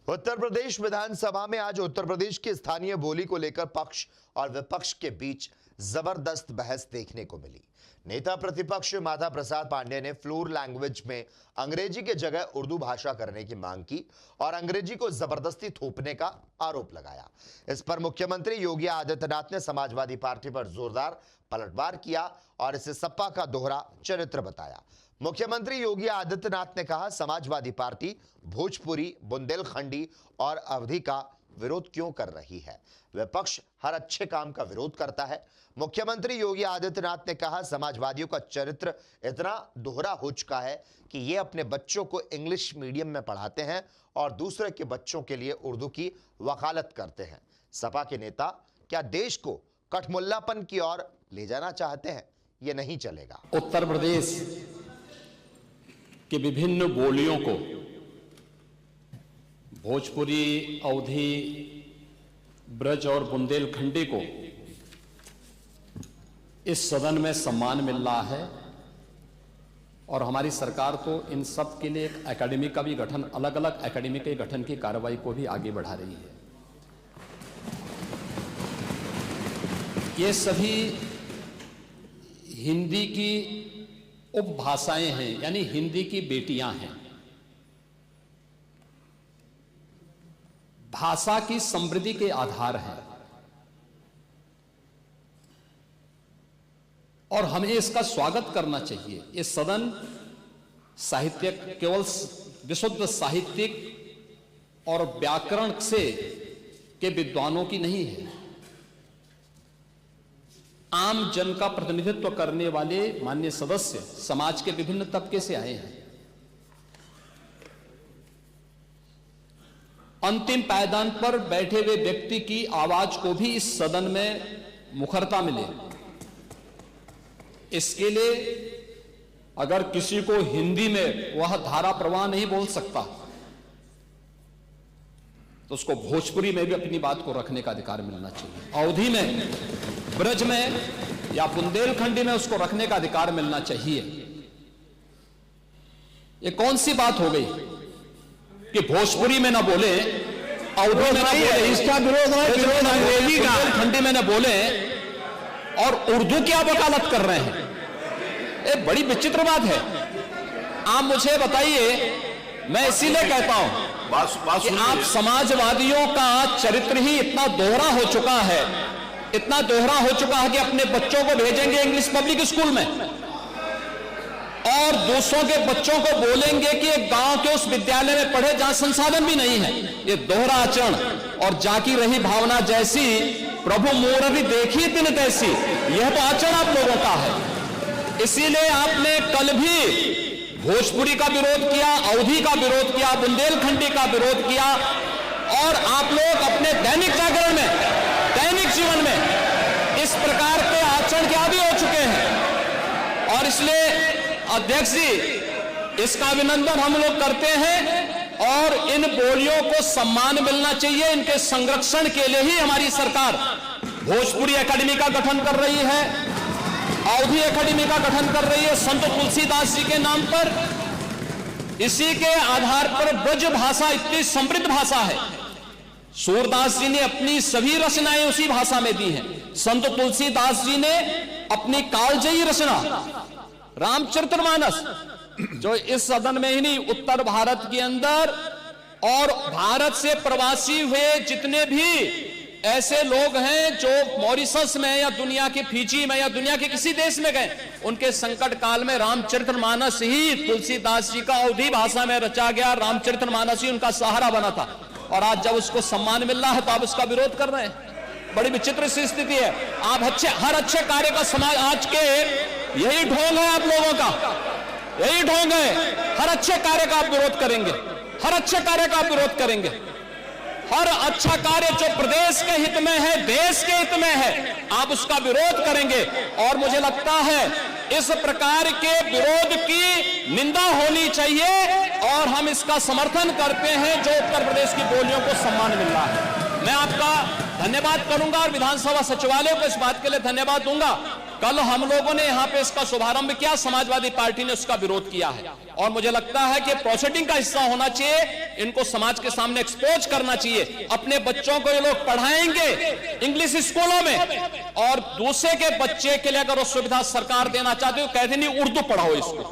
उत्तर प्रदेश विधानसभा में आज उत्तर प्रदेश की स्थानीय बोली को लेकर पक्ष और विपक्ष के बीच जबरदस्त बहस देखने को मिली। नेता प्रतिपक्ष माता प्रसाद पांडेय ने फ्लोर लैंग्वेज में अंग्रेजी के जगह उर्दू भाषा करने की मांग की और अंग्रेजी को जबरदस्ती थोपने का आरोप लगाया। इस पर मुख्यमंत्री योगी आदित्यनाथ ने समाजवादी पार्टी पर जोरदार पलटवार किया और इसे सपा का दोहरा चरित्र बताया। मुख्यमंत्री योगी आदित्यनाथ ने कहा, समाजवादी पार्टी भोजपुरी, बुंदेलखंडी और अवधी का विरोध क्यों कर रही है? विपक्ष हर अच्छे काम का विरोध करता है। मुख्यमंत्री योगी आदित्यनाथ ने कहा, समाजवादियों का चरित्र इतना दोहरा हो चुका है कि ये अपने बच्चों को इंग्लिश मीडियम में पढ़ाते हैं और दूसरे के बच्चों के लिए उर्दू की वकालत करते हैं। सपा के नेता क्या देश को कठमुल्लापन की ओर ले जाना चाहते हैं? ये नहीं चलेगा। उत्तर प्रदेश के विभिन्न बोलियों को, भोजपुरी, अवधी, ब्रज और बुंदेलखंडी को इस सदन में सम्मान मिल रहा है और हमारी सरकार तो इन सब के लिए एक एकेडमी का भी गठन, अलग अलग एकेडमी के गठन की कार्रवाई को भी आगे बढ़ा रही है। ये सभी हिंदी की उपभाषाएं हैं, यानी हिंदी की बेटियां हैं। भाषा की समृद्धि के आधार है और हमें इसका स्वागत करना चाहिए। ये सदन साहित्यिक, केवल विशुद्ध साहित्यिक और व्याकरण से के विद्वानों की नहीं है। आम जन का प्रतिनिधित्व करने वाले माननीय सदस्य समाज के विभिन्न तबके से आए हैं। अंतिम पायदान पर बैठे हुए व्यक्ति की आवाज को भी इस सदन में मुखरता मिले, इसके लिए अगर किसी को हिंदी में वह धारा प्रवाह नहीं बोल सकता तो उसको भोजपुरी में भी अपनी बात को रखने का अधिकार मिलना चाहिए। अवधी में, ब्रज में या बुंदेलखंडी में उसको रखने का अधिकार मिलना चाहिए। ये कौन सी बात हो गई कि भोजपुरी में ना बोले, अवधी में ना बोले, इसका विरोध अंग्रेजी का, बुंदेलखंडी में ना बोले और उर्दू क्या वकालत कर रहे हैं? ये बड़ी विचित्र बात है। आप मुझे बताइए, मैं इसीलिए कहता हूं कि आप समाजवादियों का चरित्र ही इतना दोहरा हो चुका है, इतना दोहरा हो चुका है कि अपने बच्चों को भेजेंगे इंग्लिश पब्लिक स्कूल में और दूसरों के बच्चों को बोलेंगे कि एक गांव के उस विद्यालय में पढ़े जहां संसाधन भी नहीं है। ये दोहरा आचरण और जाकी रही भावना जैसी प्रभु मूर्ति देखी तिन तैसी, यह तो आचरण आप लोगों का है। इसीलिए आपने कल भी भोजपुरी का विरोध किया, अवधी का विरोध किया, बुंदेलखंडी का विरोध किया और आप लोग अपने दैनिक जागरण में, दैनिक जीवन में इस प्रकार के आचरण के आदी हो चुके हैं। और इसलिए अध्यक्ष जी, इसका अभिनंदन हम लोग करते हैं और इन बोलियों को सम्मान मिलना चाहिए। इनके संरक्षण के लिए ही हमारी सरकार भोजपुरी एकेडमी का गठन कर रही है, अवधी एकेडमी का गठन कर रही है संत तुलसीदास जी के नाम पर। इसी के आधार पर ब्रज भाषा इतनी समृद्ध भाषा है। सूरदास जी ने अपनी सभी रचनाएं उसी भाषा में दी हैं। संत तुलसीदास जी ने अपनी कालजयी रचना रामचरितमानस, जो इस सदन में ही नहीं, उत्तर भारत के अंदर और भारत से प्रवासी हुए जितने भी ऐसे लोग हैं जो मॉरिशस में या दुनिया के फिजी में या दुनिया के किसी देश में गए, उनके संकट काल में रामचरितमानस ही तुलसीदास जी का अवधी भाषा में रचा गया रामचरितमानस ही उनका सहारा बना था। और आज जब उसको सम्मान मिल रहा है तो आप उसका विरोध कर रहे हैं। बड़ी विचित्र सी स्थिति है। आप हर अच्छे कार्य का समाज, आज के यही ढोंग है आप लोगों का, यही ढोंग है। हर अच्छे कार्य का आप विरोध करेंगे, हर अच्छे कार्य का आप विरोध करेंगे। हर अच्छा कार्य जो प्रदेश के हित में है, देश के हित में है, आप उसका विरोध करेंगे। और मुझे लगता है इस प्रकार के विरोध की निंदा होनी चाहिए और हम इसका समर्थन करते हैं जो उत्तर प्रदेश की बोलियों को सम्मान मिल रहा है। मैं आपका धन्यवाद करूंगा और विधानसभा सचिवालय को इस बात के लिए धन्यवाद दूंगा कल हम लोगों ने यहां पे इसका शुभारंभ किया, समाजवादी पार्टी ने उसका विरोध किया है और मुझे लगता है कि प्रोसीडिंग का हिस्सा होना चाहिए, इनको समाज के सामने एक्सपोज करना चाहिए। अपने बच्चों को ये लोग पढ़ाएंगे इंग्लिश स्कूलों में और दूसरे के बच्चे के लिए अगर वो सुविधा सरकार देना चाहती है तो कहते नहीं उर्दू पढ़ाओ इसको।